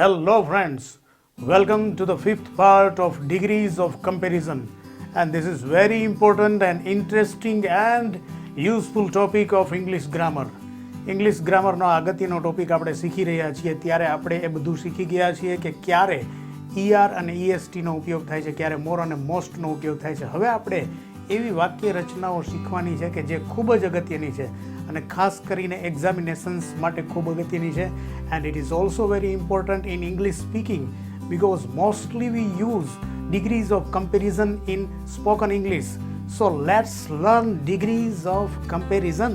Hello friends, welcome to the fifth part of Degrees of Comparison, and this is very important and interesting and useful topic of English grammar. English ગ્રામરનો અગત્યનો topic આપણે શીખી રહ્યા છીએ ત્યારે આપણે એ બધું શીખી ગયા છીએ કે ક્યારે ER અને ESTનો ઉપયોગ થાય છે, ક્યારે મોર અને મોસ્ટનો ઉપયોગ થાય છે. હવે આપણે એવી વાક્ય રચનાઓ શીખવાની છે કે જે ખૂબ જ અગત્યની છે અને ખાસ કરીને એક્ઝામિનેશન્સ માટે ખૂબ અગત્યની છે. And it is also very important in English speaking because mostly we use degrees of comparison in spoken English. So let's learn degrees of comparison.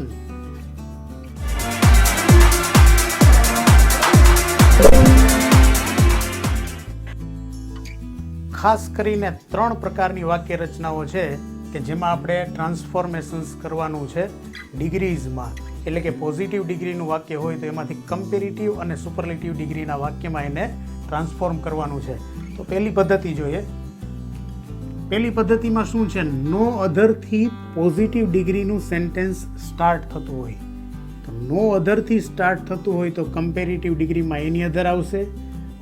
ખાસ કરીને 3 પ્રકારની વાક્ય રચનાઓ છે કે જેમાં આપણે ટ્રાન્સફોર્મેશન્સ કરવાનું છે ડિગ્રીઝમાં. એટલે કે પોઝિટિવ ડિગ્રીનું વાક્ય હોય તો એમાંથી કમ્પેરેટિવ અને સુપરલેટિવ ડિગ્રીના વાક્યમાં એને ટ્રાન્સફોર્મ કરવાનું છે. તો પહેલી પદ્ધતિ જોઈએ. પહેલી પદ્ધતિમાં શું છે, નો અધરથી પોઝિટિવ ડિગ્રીનું સેન્ટેન્સ સ્ટાર્ટ થતું હોય તો નો અધરથી સ્ટાર્ટ થતું હોય તો કમ્પેરેટિવ ડિગ્રીમાં એની અધર આવશે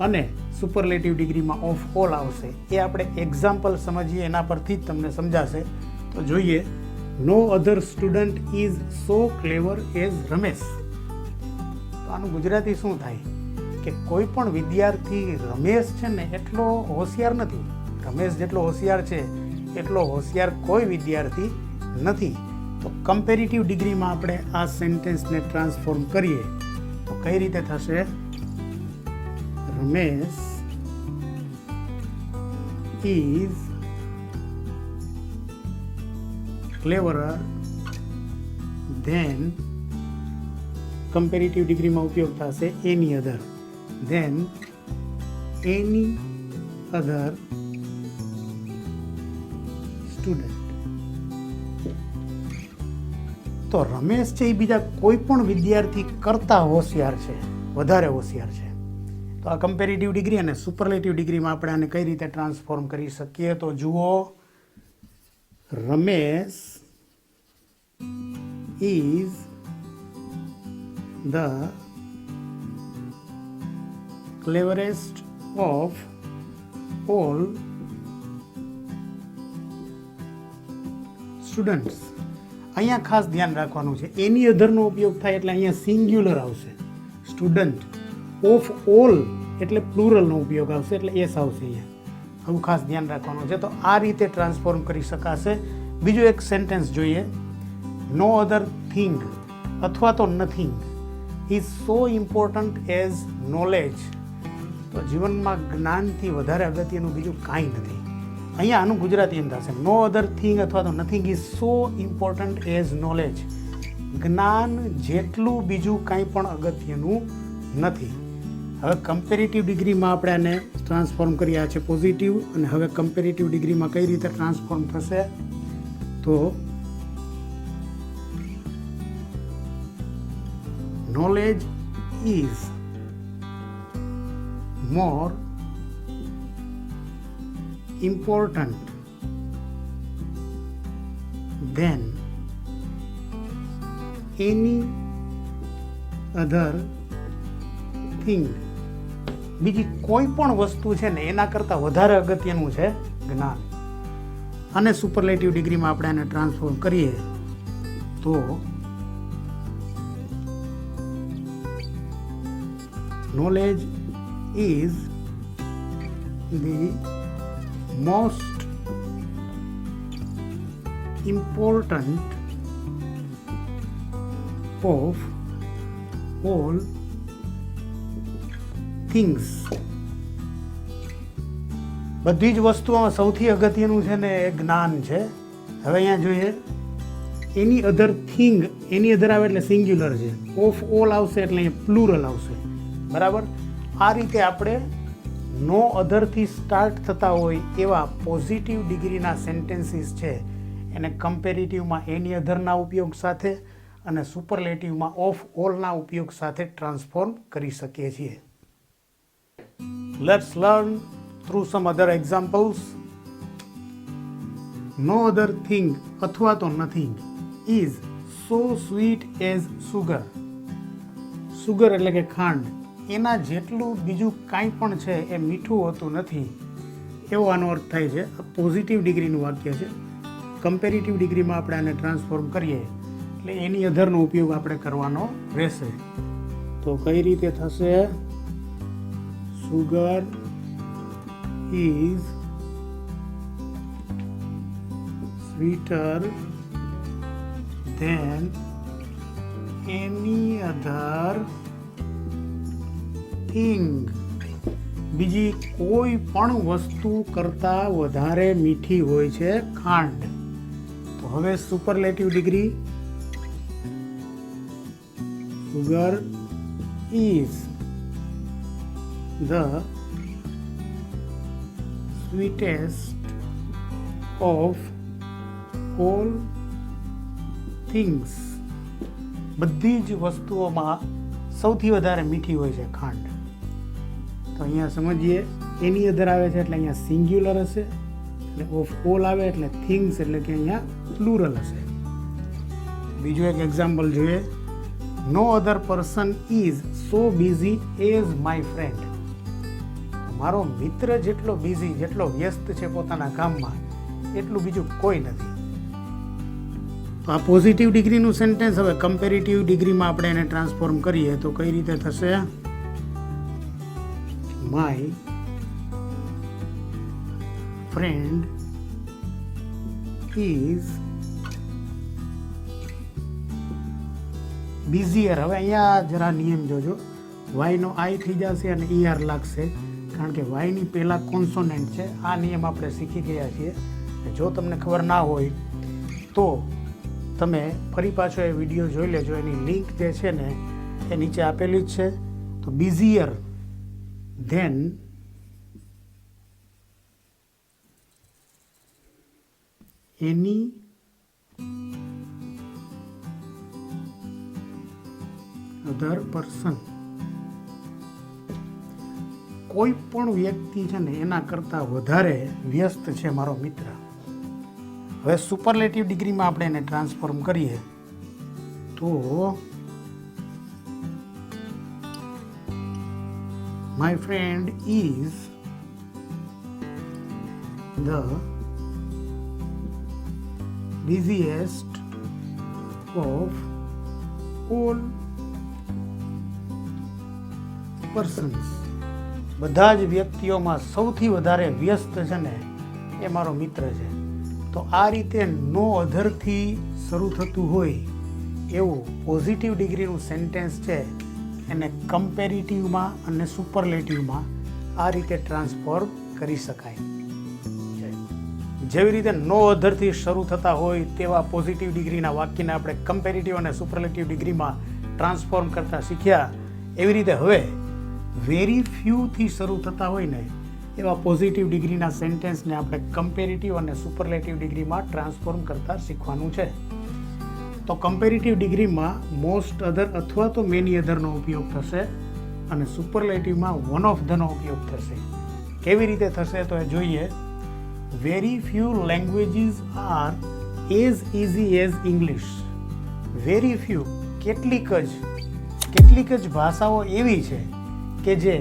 અને સુપરલેટિવ ડિગ્રીમાં ઓફ ઓલ આવશે. એ આપણે એક્ઝામ્પલ સમજીએ, એના પરથી જ તમને સમજાશે. તો જોઈએ, no other student is so clever as Ramesh. તો આનું ગુજરાતી શું થાય કે કોઈ પણ વિદ્યાર્થી રમેશ છે ને એટલો હોશિયાર નથી. રમેશ જેટલો હોશિયાર છે એટલો હોશિયાર કોઈ વિદ્યાર્થી નથી. તો કમ્પેરેટિવ ડિગ્રીમાં આપણે આ સેન્ટેન્સને ટ્રાન્સફોર્મ કરીએ તો કઈ રીતે થશે, Ramesh is cleverer than, comparative ડિગ્રીમાં ઉપયોગ થશે any other, than any other student. તો રમેશ છે એ બીજા કોઈ પણ વિદ્યાર્થી કરતા હોશિયાર છે, વધારે હોશિયાર છે. તો આ કમ્પેરેટિવ ડિગ્રી અને સુપરલેટિવ ડિગ્રીમાં આપણે આને કઈ રીતે ટ્રાન્સફોર્મ કરી શકીએ, તો જુઓ, Ramesh is the cleverest of all students. અહીંયા ખાસ ધ્યાન રાખવાનું છે, એની અધરનો ઉપયોગ થાય એટલે અહીંયા સિંગ્યુલર આવશે. સ્ટુડન્ટ ઓફ ઓલ એટલે પ્લુરલનો ઉપયોગ આવશે એટલે એસ આવશે અહીંયા. આવું ખાસ ધ્યાન રાખવાનું છે. તો આ રીતે ટ્રાન્સફોર્મ કરી શકાશે. બીજું એક સેન્ટેન્સ જોઈએ, નો અધર થિંગ અથવા તો nothing is so important as knowledge. તો જીવનમાં જ્ઞાનથી વધારે અગત્યનું બીજું કાંઈ નથી. અહીંયા આનું ગુજરાતી એમ થશે, નો અધર થિંગ અથવા તો nothing is so important as knowledge. જ્ઞાન જેટલું બીજું કાંઈ પણ અગત્યનું નથી. હવે કમ્પેરેટિવ ડિગ્રીમાં આપણે આને ટ્રાન્સફોર્મ કર્યા છે પોઝિટિવ, અને હવે કમ્પેરેટિવ ડિગ્રીમાં કઈ રીતે ટ્રાન્સફોર્મ થશે, તો knowledge is more important than any other thing. બીજી કોઈ પણ વસ્તુ છે ને એના કરતાં વધારે અગત્યનું છે જ્ઞાન. અને સુપરલેટિવ ડિગ્રીમાં આપણે આને ટ્રાન્સફોર્મ કરીએ તો knowledge is the most important of all things. બધી જ વસ્તુઓમાં સૌથી અગત્યનું છે ને એ જ્ઞાન છે. હવે અહીંયા જોઈએ, એની અધર થિંગ, એની અધર આવે એટલે સિંગ્યુલર છે, ઓફ ઓલ આવશે એટલે અહીંયા પ્લુરલ આવશે. બરાબર. આ રીતે આપણે નો અધરથી સ્ટાર્ટ થતા હોય એવા પોઝિટિવ ડિગ્રીના સેન્ટેન્સીસ છે એને કમ્પેરેટિવમાં એની અધરના ઉપયોગ સાથે અને સુપરલેટિવમાં ઓફ ઓલના ઉપયોગ સાથે ટ્રાન્સફોર્મ કરી શકીએ છીએ. Let's learn through some other examples. No other thing અથવા તો nothing is so sweet as sugar. Sugar એટલે કે ખાંડ એના જેટલું બીજું કાંઈ પણ છે એ મીઠું હોતું નથી, એવો આનો અર્થ થાય છે. પોઝિટિવ ડિગ્રીનું વાક્ય છે. કમ્પેરેટિવ ડિગ્રીમાં આપણે આને ટ્રાન્સફોર્મ કરીએ એટલે એની અધરનો ઉપયોગ આપણે કરવાનો રહેશે. તો કઈ રીતે થશે? Sugar is sweeter than any other thing. બીજી કોઈ પણ વસ્તુ કરતાં વધારે મીઠી હોય છે ખાંડ. તો હવે superlative degree, sugar is the sweetest of all things. બધી જ વસ્તુઓમાં સૌથી વધારે મીઠી હોય છે ખાંડ. તો અહીંયા સમજીએ, એની અધર આવે છે એટલે અહીંયા સિંગ્યુલર હશે, એટલે ઓફ ઓલ આવે એટલે થિંગ્સ એટલે કે અહીંયા પ્લુરલ હશે. બીજું એક એક્ઝામ્પલ જોઈએ. No other person is so busy as my friend. મારો મિત્ર જેટલો બિઝી, જેટલો વ્યસ્ત છે પોતાના કામમાં, એટલું બીજું કોઈ નથી. તો આ પોઝિટિવ ડિગ્રીનું સેન્ટેન્સ હવે કમ્પેરેટિવ ડિગ્રીમાં આપણે એને ટ્રાન્સફોર્મ કરીએ તો કઈ રીતે થશે? My friend is busier. હવે અહીંયા જરા નિયમ જોજો, વાયનો આઈ થઈ જશે અને ઈઆર લાગશે, કારણ કે વાયની પહેલાં કોન્સોનન્ટ છે. આ નિયમ આપણે શીખી ગયા છીએ. જો તમને ખબર ના હોય તો તમે ફરી પાછો એ વિડીયો જોઈ લેજો. એની લિંક જે છે ને એ નીચે આપેલી જ છે. તો બિઝીયર ધેન એની અધર પર્સન. કોઈ પણ વ્યક્તિ છે ને એના કરતાં વધારે વ્યસ્ત છે મારો મિત્ર. હવે સુપરલેટિવ ડિગ્રીમાં આપણે એને ટ્રાન્સફોર્મ કરીએ તો my friend is the busiest of all persons. બધા જ વ્યક્તિઓમાં સૌથી વધારે વ્યસ્ત છે ને એ મારો મિત્ર છે. તો આ રીતે નો અધરથી શરૂ થતું હોય એવું પોઝિટિવ ડિગ્રીનું સેન્ટેન્સ છે એને કમ્પેરેટિવમાં અને સુપરલેટિવમાં આ રીતે ટ્રાન્સફોર્મ કરી શકાય. જેવી રીતે નો અધરથી શરૂ થતા હોય તેવા પોઝિટિવ ડિગ્રીના વાક્યને આપણે કમ્પેરેટિવ અને સુપરલેટિવ ડિગ્રીમાં ટ્રાન્સફોર્મ કરતા શીખ્યા, એવી રીતે હવે વેરી ફ્યુથી શરૂ થતા હોય ને એવા પોઝિટિવ ડિગ્રીના સેન્ટેન્સને આપણે કમ્પેરેટિવ અને સુપરલેટિવ ડિગ્રીમાં ટ્રાન્સફોર્મ કરતા શીખવાનું છે. તો કમ્પેરેટિવ ડિગ્રીમાં મોસ્ટ અધર અથવા તો મેની અધરનો ઉપયોગ થશે અને સુપરલેટિવમાં વન ઓફ ધનો ઉપયોગ થશે. કેવી રીતે થશે તો એ જોઈએ. Very few languages are as easy as English. Very few કેટલીક જ ભાષાઓ એવી છે કે જે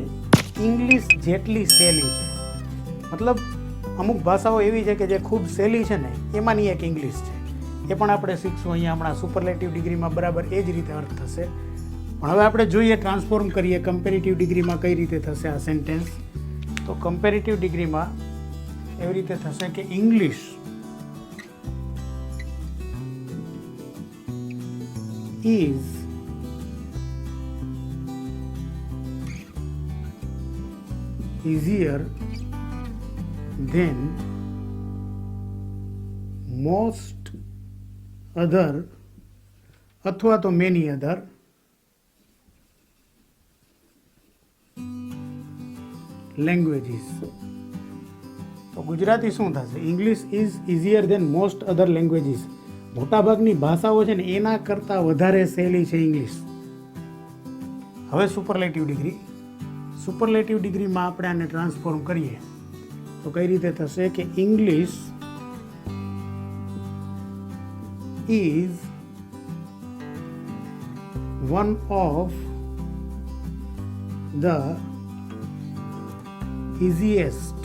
ઇંગ્લિશ જેટલી સહેલી છે. મતલબ અમુક ભાષાઓ એવી છે કે જે ખૂબ સહેલી છે ને એમાંની એક ઇંગ્લિશ છે. એ પણ આપણે શીખશું અહીંયા હમણાં સુપરલેટિવ ડિગ્રીમાં. બરાબર એ જ રીતે અર્થ થશે. પણ હવે આપણે જોઈએ, ટ્રાન્સફોર્મ કરીએ કમ્પેરેટિવ ડિગ્રીમાં કઈ રીતે થશે આ સેન્ટેન્સ. તો કમ્પેરેટિવ ડિગ્રીમાં એવી રીતે થશે કે English is easier than most other અથવા તો many other languages. તો ગુજરાતી શું થશે? English is easier than most other languages. મોટાભાગની ભાષાઓ છે ને એના કરતાં વધારે સહેલી છે ઇંગ્લિશ. હવે સુપરલેટિવ ડિગ્રીમાં આપણે આને ટ્રાન્સફોર્મ કરીએ તો કઈ રીતે થશે કે English is one of the easiest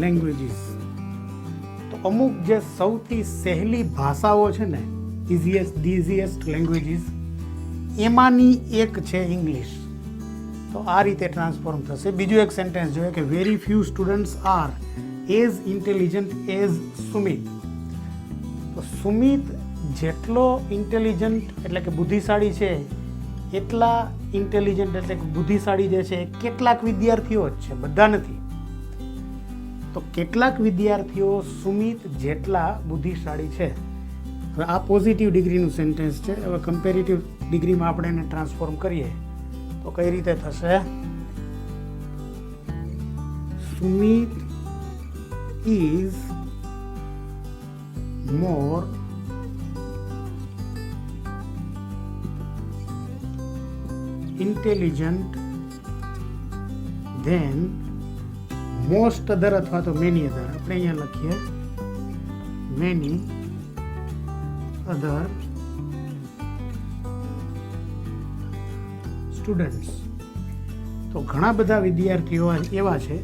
languages. તો અમુક જે સૌથી સહેલી ભાષાઓ છે ને, ઇઝીએસ્ટ લેંગ્વેજીસ, એમાંની એક છે ઇંગ્લિશ. તો આ રીતે ટ્રાન્સફોર્મ થશે. બીજું એક સેન્ટેન્સ જોઈએ કે very few students are as intelligent as Sumit. તો સુમિત જેટલો ઇન્ટેલિજન્ટ એટલે કે બુદ્ધિશાળી છે એટલા ઇન્ટેલિજન્ટ એટલે કે બુદ્ધિશાળી જે છે એ કેટલાક વિદ્યાર્થીઓ જ છે, બધા નથી. તો કેટલાક વિદ્યાર્થીઓ સુમિત જેટલા બુદ્ધિશાળી છે. હવે આ પોઝિટિવ ડિગ્રીનું સેન્ટેન્સ છે. હવે કમ્પેરેટિવ ડિગ્રીમાં આપણે એને ટ્રાન્સફોર્મ કરીએ તો કઈ રીતે થશે? Sumit is more intelligent than most other અથવા તો many other. આપણે અહીંયા લખીએ many other students. તો ઘણા બધા વિદ્યાર્થીઓ એવા છે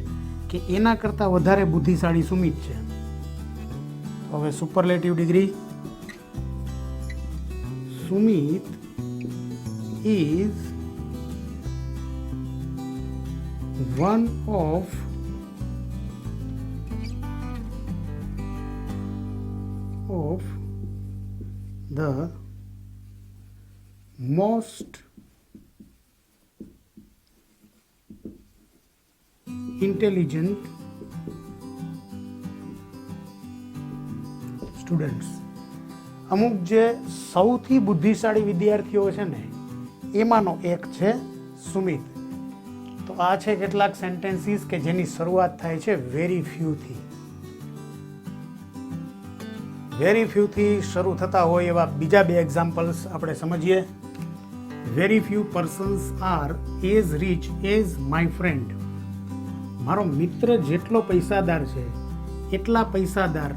કે એના કરતાં વધારે બુદ્ધિશાળી સુમિત છે. તો હવે superlative degree, Sumit is one of the most intelligent students. અમુક જે સૌથી બુદ્ધિશાળી વિદ્યાર્થીઓ છે ને એમાંનો એક છે સુમિત. તો આ છે કેટલાક સેન્ટેન્સીસ કે જેની શરૂઆત થાય છે વેરી ફ્યુથી. વેરી ફ્યુથી શરૂ થતા હોય એવા બીજા બે એક્ઝામ્પલ્સ આપણે સમજીએ. Very few persons are as rich as my friend. મારો મિત્ર જેટલો પૈસાદાર છે એટલા પૈસાદાર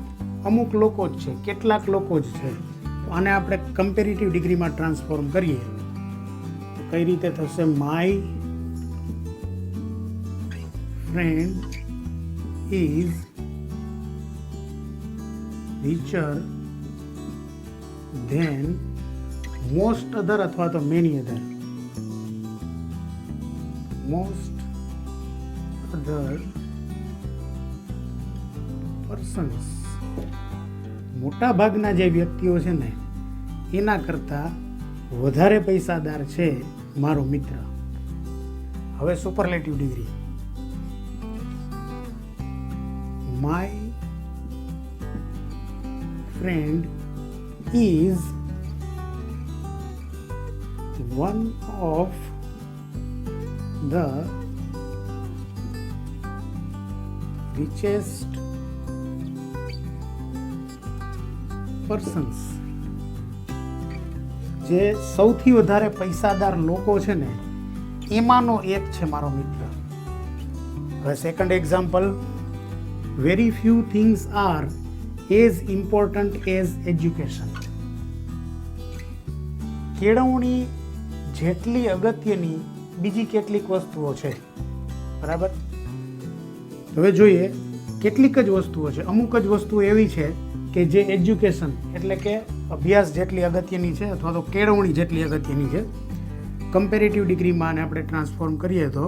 અમુક લોકો જ છે, કેટલાક લોકો જ છે. તો આને આપણે કમ્પેરેટિવ ડિગ્રીમાં ટ્રાન્સફોર્મ કરીએ તો કઈ રીતે થશે? My friend is richer than most other અથવા તો many other. most other persons. મોટા ભાગના જે વ્યક્તિઓ છે ને એના કરતા વધારે પૈસાદાર છે મારો મિત્ર. હવે superlative degree, my friend is one of the richest persons. જે સૌથી વધારે પૈસાદાર લોકો છે ને એમાંનો એક છે મારો મિત્ર. હવે second example, very few things are as important as education. કેળવણી જેટલી અગત્યની બીજી કેટલીક વસ્તુઓ છે. બરાબર? હવે જોઈએ કેટલીક જ વસ્તુઓ છે. અમુક જ વસ્તુઓ એવી છે કે જે એજ્યુકેશન એટલે કે અભ્યાસ જેટલી અગત્યની છે અથવા તો કેળવણી જેટલી અગત્યની છે. કમ્પેરેટિવ ડિગ્રીમાં આને આપણે ટ્રાન્સફોર્મ કરીએ તો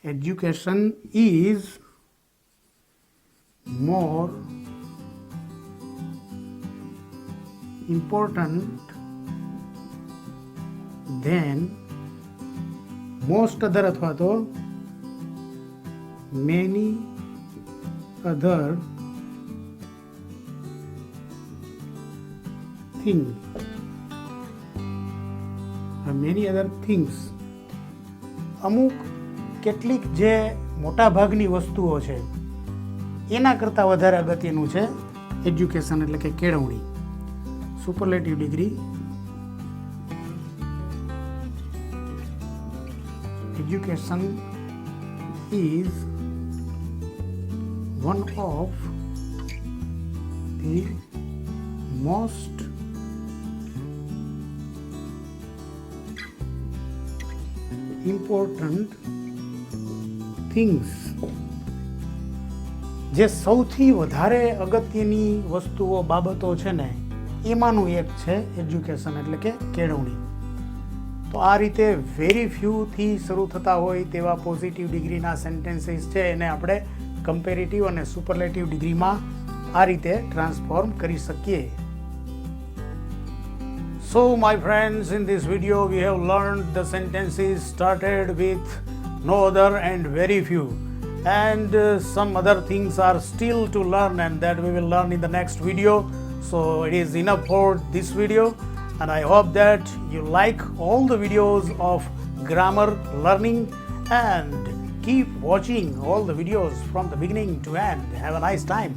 education is more important than most other અથવા તો many other things. many other things. અમુક કેટલીક જે મોટા ભાગની વસ્તુઓ છે એના કરતાં વધારે અગત્યનું છે એજ્યુકેશન એટલે કે કેળવણી. Superlative degree, education is one of the most important things. જે સૌથી વધારે અગત્યની વસ્તુઓ બાબતો છે ને એમાંનું એક છે એજ્યુકેશન એટલે કે કેળવણી. તો આ રીતે વેરી ફ્યુથી શરૂ થતા હોય તેવા પોઝિટિવ ડિગ્રીના સેન્ટેન્સીસ છે એને આપણે કમ્પેરેટિવ અને સુપરલેટિવ ડિગ્રીમાં આ રીતે ટ્રાન્સફોર્મ કરી શકીએ. So my friends, in this video we have learned the sentences started with no other and very few, and some other things are still to learn, and that we will learn in the next video. So it is enough for this video, and I hope that you like all the videos of grammar learning and keep watching all the videos from the beginning to end. Have a nice time.